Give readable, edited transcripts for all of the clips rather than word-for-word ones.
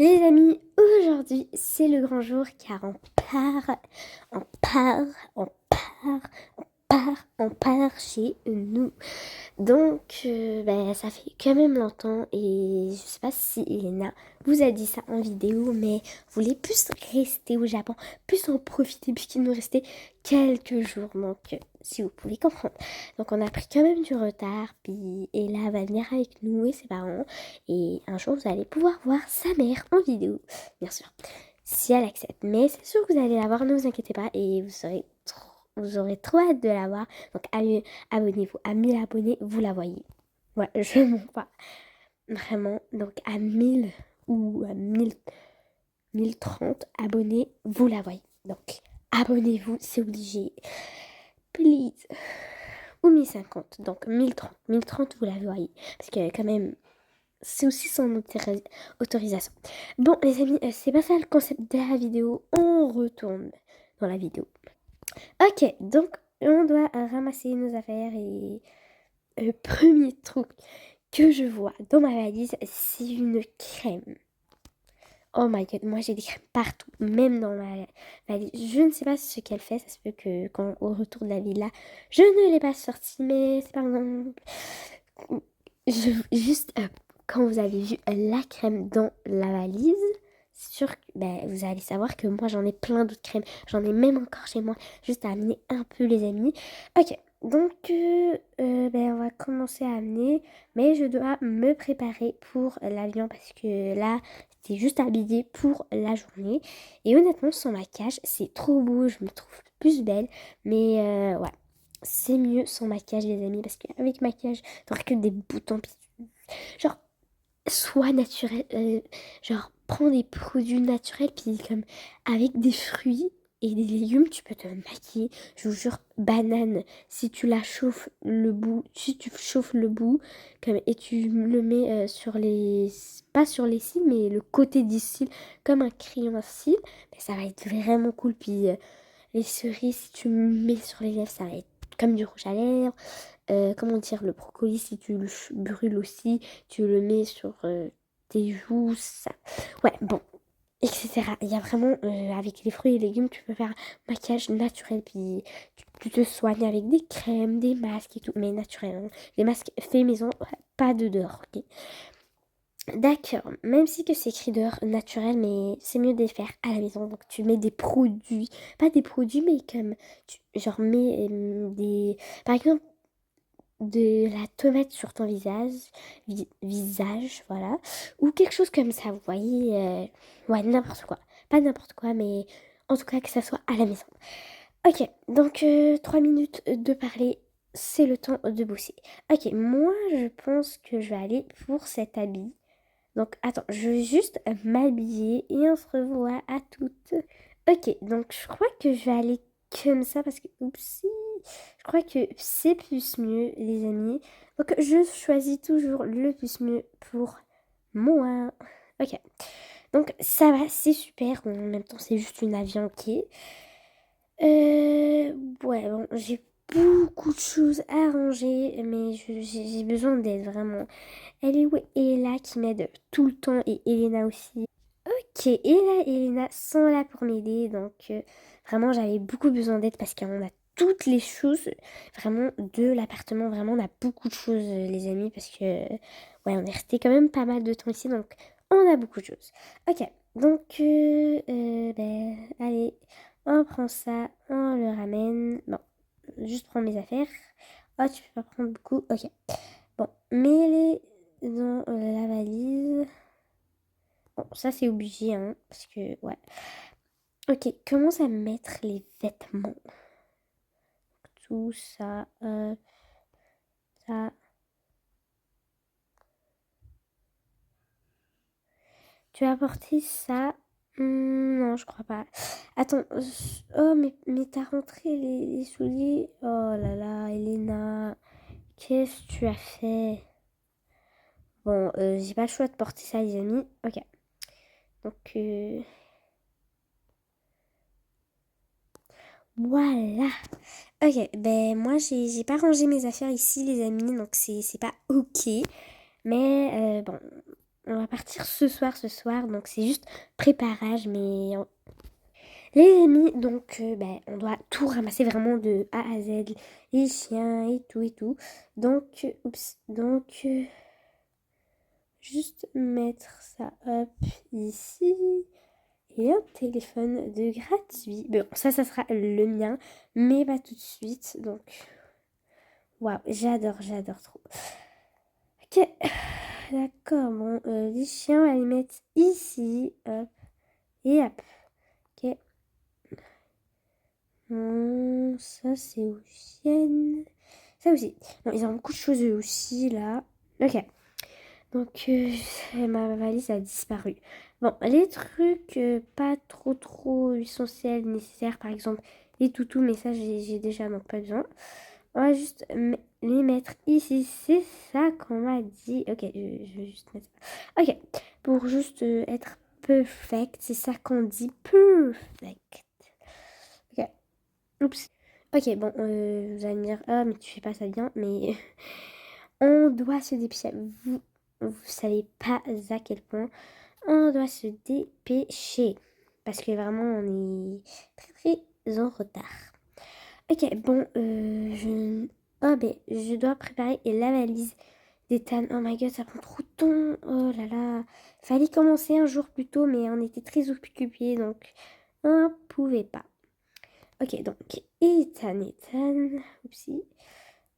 Les amis, aujourd'hui c'est le grand jour car on part, on part, on on part chez nous. Donc ça fait quand même longtemps et je sais pas si Elena vous a dit ça en vidéo, mais vous voulez plus rester au Japon, plus en profiter puisqu'il nous restait quelques jours. Donc si vous pouvez comprendre. Donc on a pris quand même du retard, puis Ella va venir avec nous et ses parents. Et un jour vous allez pouvoir voir sa mère en vidéo, bien sûr, si elle accepte. Mais c'est sûr que vous allez la voir, ne vous inquiétez pas, et vous aurez trop hâte de la voir. Donc abonnez-vous, à 1000 abonnés, vous la voyez. Ouais, je mens pas. Vraiment, donc à 1000 ou à 1030 abonnés, vous la voyez. Donc abonnez-vous, c'est obligé. Please. Ou 1050, donc 1030. 1030, vous la voyez. Parce que quand même, c'est aussi son autorisation. Bon, les amis, c'est pas ça le concept de la vidéo. On retourne dans la vidéo. Ok, donc on doit ramasser nos affaires et le premier truc que je vois dans ma valise, c'est une crème. Oh my god, moi j'ai des crèmes partout, même dans ma valise. Je ne sais pas ce qu'elle fait, ça se peut que quand au retour de la villa, je ne l'ai pas sortie, mais c'est pas grave. Juste quand vous avez vu la crème dans la valise, c'est sûr que vous allez savoir que moi j'en ai plein d'autres crèmes. J'en ai même encore chez moi, juste à amener un peu les amis. Ok, donc on va commencer à amener, mais je dois me préparer pour l'avion parce que là, c'était juste habillé pour la journée. Et honnêtement, sans maquillage, c'est trop beau, je me trouve plus belle. Mais ouais, c'est mieux sans maquillage les amis, parce qu'avec maquillage, t'auras que des boutons. Genre, sois naturel, genre, prends des produits naturels, puis comme avec des fruits et des légumes, tu peux te maquiller. Je vous jure, banane, si tu la chauffes le bout, si tu chauffes le bout, comme, et tu le mets sur les, pas sur les cils, mais le côté des cils, comme un crayon à cils, ça va être vraiment cool. Puis les cerises, si tu mets sur les lèvres, ça va être comme du rouge à lèvres. Comment dire, le brocoli, si tu le brûles aussi, tu le mets sur tes joues, ça. Ouais, bon, etc. Il y a vraiment, avec les fruits et légumes, tu peux faire un maquillage naturel, puis tu te soignes avec des crèmes, des masques et tout, mais naturel, hein. Les masques faits maison, ouais, pas de dehors, ok. D'accord, même si que c'est écrit dehors naturel, mais c'est mieux de les faire à la maison. Donc tu mets des produits, pas des produits, mais comme, genre mets des, par exemple, de la tomate sur ton visage, voilà, ou quelque chose comme ça, vous voyez, ouais, n'importe quoi. Pas n'importe quoi, mais en tout cas que ça soit à la maison. Ok, donc 3 minutes de parler, c'est le temps de bosser. Ok, moi je pense que je vais aller pour cet habit. Donc attends, je vais juste m'habiller et on se revoit à toutes. Ok, donc je crois que je vais aller comme ça parce que, oupsie, je crois que c'est plus mieux, les amis. Donc je choisis toujours le plus mieux pour moi. Ok, donc ça va, c'est super. En même temps, c'est juste une avion, ok. Ouais, bon, j'ai beaucoup de choses à ranger, mais j'ai besoin d'aide, vraiment. Elle est où? Ella qui m'aide tout le temps et Elena aussi. Ok, Ella et Elena sont là pour m'aider, donc vraiment j'avais beaucoup besoin d'aide parce qu'on a toutes les choses vraiment de l'appartement. Vraiment, on a beaucoup de choses, les amis, parce que ouais, on est resté quand même pas mal de temps ici, donc on a beaucoup de choses. Ok, donc allez, on prend ça, on le ramène. Bon, juste prendre mes affaires. Oh, tu peux pas prendre beaucoup. Ok. Bon, mets-les dans la valise. Bon, ça c'est obligé, hein, parce que, ouais. Ok, commence à mettre les vêtements. Tout ça, ça. Tu as apporté ça? Non, je crois pas. Attends, oh, mais t'as rentré les souliers? Oh là là, Elena, qu'est-ce que tu as fait? Bon, j'ai pas le choix de porter ça, les amis. Ok, donc, voilà. Ok, ben moi j'ai pas rangé mes affaires ici les amis, donc c'est pas ok. Mais bon, on va partir ce soir, donc c'est juste préparage, mais les amis, donc on doit tout ramasser vraiment de A à Z, les chiens et tout et tout. Donc, juste mettre ça hop ici et un téléphone de gratuit. Bon, ça sera le mien, mais pas tout de suite. Donc, waouh, j'adore trop. Ok, d'accord, bon, les chiens, on va les mettre ici, hop, et hop. Ok. Ça c'est aux chiennes. Ça aussi. Bon, ils ont beaucoup de choses eux aussi là. Ok. Donc ma valise a disparu. Bon, les trucs pas trop essentiels, nécessaires, par exemple les toutous, mais ça j'ai déjà donc pas besoin. On va juste les mettre ici. C'est ça qu'on m'a dit. Ok, je vais juste mettre ça. Ok, pour juste être perfect, c'est ça qu'on dit perfect. Ok. Oups. Ok, bon, vous allez me dire, ah, mais tu fais pas ça bien, mais on doit se dépêcher. Vous savez pas à quel point on doit se dépêcher. Parce que vraiment, on est très en retard. Ok, bon, oh, ben, je dois préparer la valise d'Ethan. Oh my god, ça prend trop de temps. Oh là là. Fallait commencer un jour plus tôt, mais on était très occupés, donc on pouvait pas. Ok, donc Ethan, oupsie.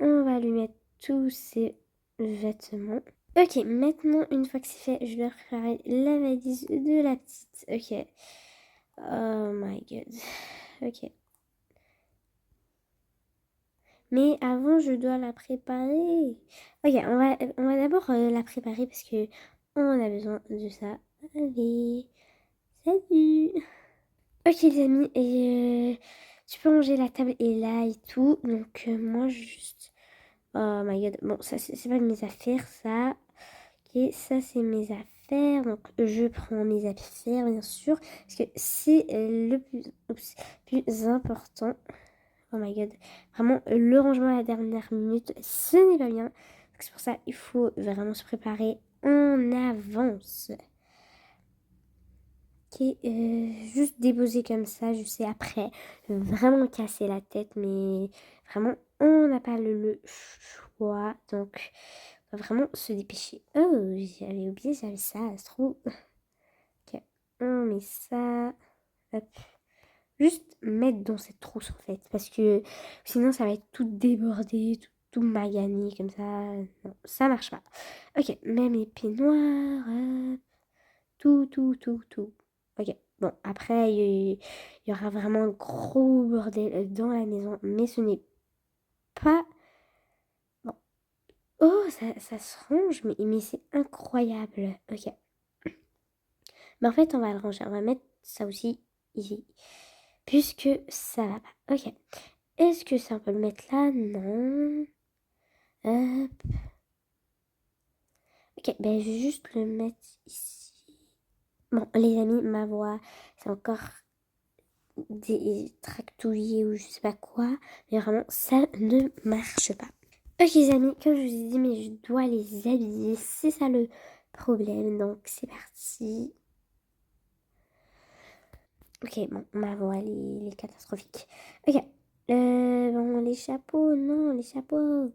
On va lui mettre tous ses vêtements. Ok, maintenant, une fois que c'est fait, je dois préparer la valise de la petite. Ok. Oh my god. Ok. Mais avant, je dois la préparer. Ok, on va d'abord la préparer parce que on a besoin de ça. Allez, salut. Ok les amis, et tu peux ranger la table et là et tout. Donc moi juste... Oh my god. Bon, ça c'est pas mes affaires, ça. Ok, ça c'est mes affaires. Donc je prends mes affaires bien sûr. Parce que c'est le plus important. Oh my god. Vraiment, le rangement à la dernière minute, ce n'est pas bien. Donc c'est pour ça il faut vraiment se préparer en avance. Ok, juste déposer comme ça, je sais après, vraiment casser la tête, mais vraiment, on n'a pas le choix, donc on va vraiment se dépêcher. Oh, j'avais oublié, j'avais ça, ça se trouve. Ok, on met ça, hop. Juste mettre dans cette trousse en fait, parce que sinon ça va être tout débordé, tout magané comme ça. Non, ça marche pas. Ok, même les peignoirs, hop. Tout. Ok, bon, après, il y aura vraiment un gros bordel dans la maison, mais ce n'est pas... Bon. Oh, ça se range, mais c'est incroyable. Ok. Mais en fait, on va le ranger. On va mettre ça aussi ici, puisque ça va pas. Ok. Est-ce que ça, on peut le mettre là? Non. Hop. Ok, ben je vais juste le mettre ici. Bon, les amis, ma voix, c'est encore des tractouillés ou je sais pas quoi. Mais vraiment, ça ne marche pas. Ok les amis, comme je vous ai dit, mais je dois les habiller. C'est ça le problème. Donc c'est parti. Ok, bon, ma voix, elle est catastrophique. Ok. Bon, les chapeaux, non, les chapeaux.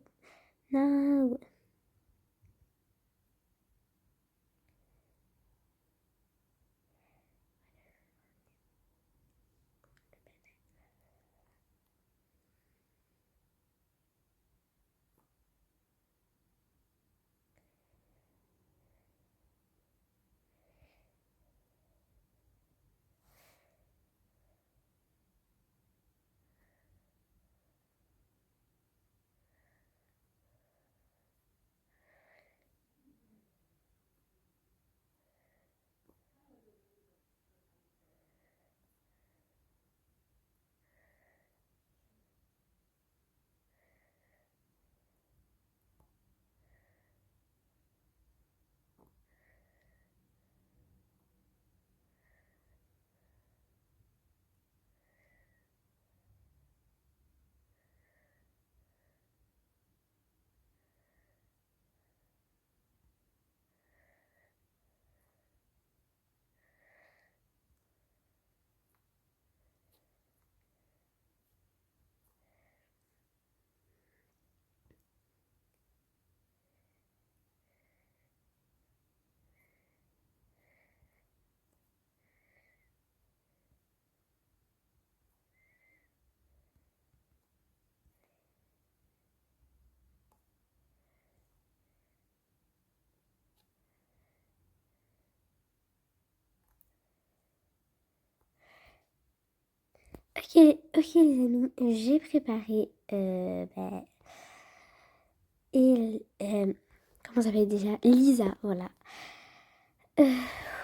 Non. Ok les amis, j'ai préparé comment ça s'appelle déjà? Lisa, voilà. Euh,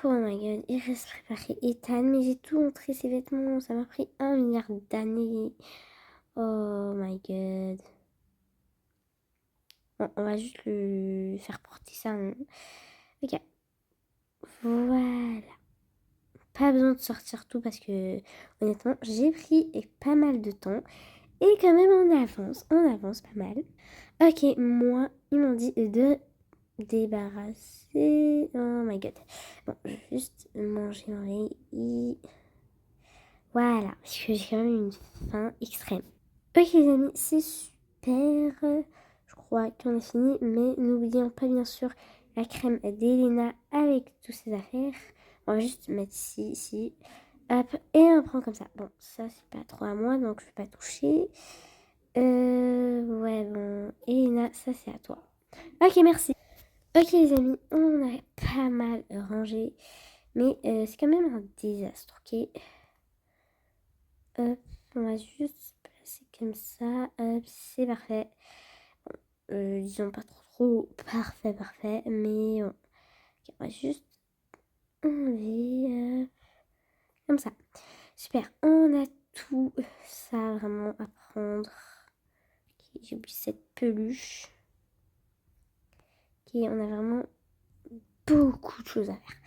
oh my god, il reste préparer Ethan, mais j'ai tout montré ses vêtements, ça m'a pris 1 milliard d'années. Oh my god. Bon, on va juste lui faire porter ça, hein. Ok, voilà. Pas besoin de sortir tout parce que honnêtement, j'ai pris pas mal de temps. Et quand même on avance pas mal. Ok, moi, ils m'ont dit de débarrasser. Oh my god. Bon, je vais juste manger mon riz. Voilà, parce que j'ai quand même une faim extrême. Ok les amis, c'est super. Je crois qu'on a fini, mais n'oublions pas bien sûr la crème d'Elena avec toutes ses affaires. On va juste mettre ici. Hop, et on prend comme ça. Bon, ça c'est pas trop à moi, donc je vais pas toucher. Ouais, bon. Elena, ça c'est à toi. Ok, merci. Ok les amis, on a pas mal rangé, mais c'est quand même un désastre, ok. Hop, on va juste placer comme ça. Hop, c'est parfait. Disons pas trop parfait, mais bon. Ok, on va juste enlever. Comme ça. Super, on a tout ça vraiment à prendre. Ok, j'ai oublié cette peluche. Ok, on a vraiment beaucoup de choses à faire.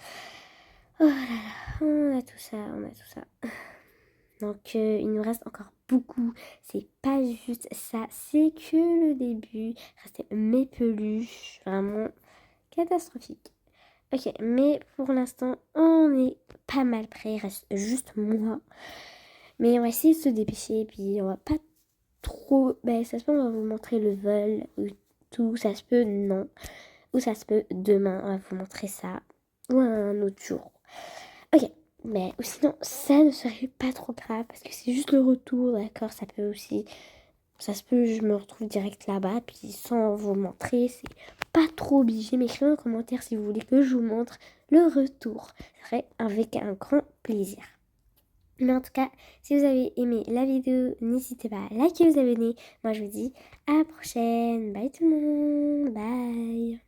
Oh là là, on a tout ça. Donc il nous reste encore beaucoup. C'est pas juste ça, c'est que le début. Restait mes peluches, vraiment catastrophique. Ok, mais pour l'instant, on est pas mal prêt. Il reste juste moi. Mais on va essayer de se dépêcher. Puis on va pas trop. Ben, ça se peut, on va vous montrer le vol ou tout. Ça se peut, non. Ou ça se peut, demain, on va vous montrer ça. Ou un autre jour. Ok. Mais ou sinon, ça ne serait pas trop grave parce que c'est juste le retour, d'accord? Ça peut aussi. Ça se peut, je me retrouve direct là-bas. Puis sans vous montrer, c'est pas trop obligé. Mais écrivez en commentaire si vous voulez que je vous montre le retour. Ce serait avec un grand plaisir. Mais en tout cas, si vous avez aimé la vidéo, n'hésitez pas à liker, vous abonner. Moi, je vous dis à la prochaine. Bye tout le monde. Bye.